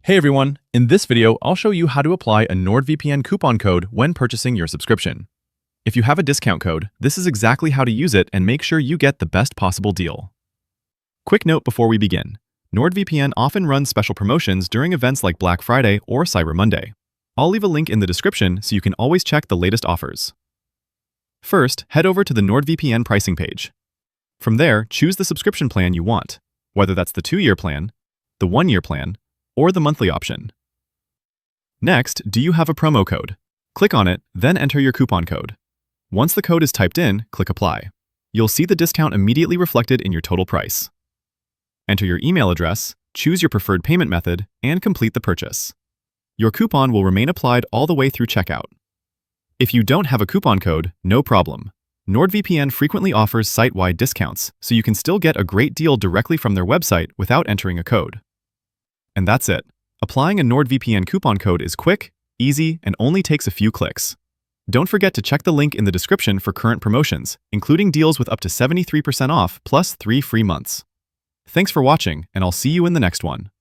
Hey everyone, in this video, I'll show you how to apply a NordVPN coupon code when purchasing your subscription. If you have a discount code, this is exactly how to use it and make sure you get the best possible deal. Quick note before we begin. NordVPN often runs special promotions during events like Black Friday or Cyber Monday. I'll leave a link in the description so you can always check the latest offers. First, head over to the NordVPN pricing page. From there, choose the subscription plan you want, whether that's the 2-year plan, the 1-year plan, or the monthly option. Next, do you have a promo code? Click on it, then enter your coupon code. Once the code is typed in, click Apply. You'll see the discount immediately reflected in your total price. Enter your email address, choose your preferred payment method, and complete the purchase. Your coupon will remain applied all the way through checkout. If you don't have a coupon code, no problem. NordVPN frequently offers site-wide discounts, so you can still get a great deal directly from their website without entering a code. And that's it. Applying a NordVPN coupon code is quick, easy, and only takes a few clicks. Don't forget to check the link in the description for current promotions, including deals with up to 73% off plus 3 free months. Thanks for watching, and I'll see you in the next one.